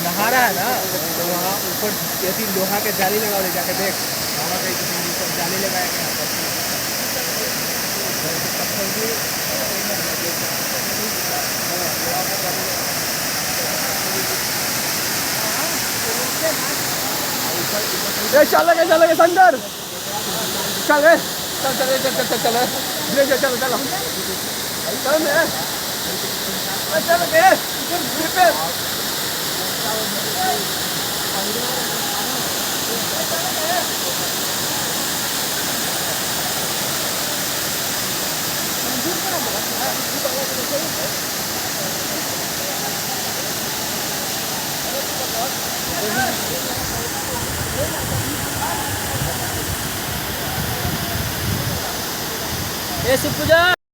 नहा रहा है ना, तो वहाँ ऊपर यदि लोहा के जाली लगा ले जाके देख, वहाँ कहीं ऊपर जाली लगाया गया चल लगे संदर चल चल चल चल चल चल चल चल चल चल चल ए सुपूजा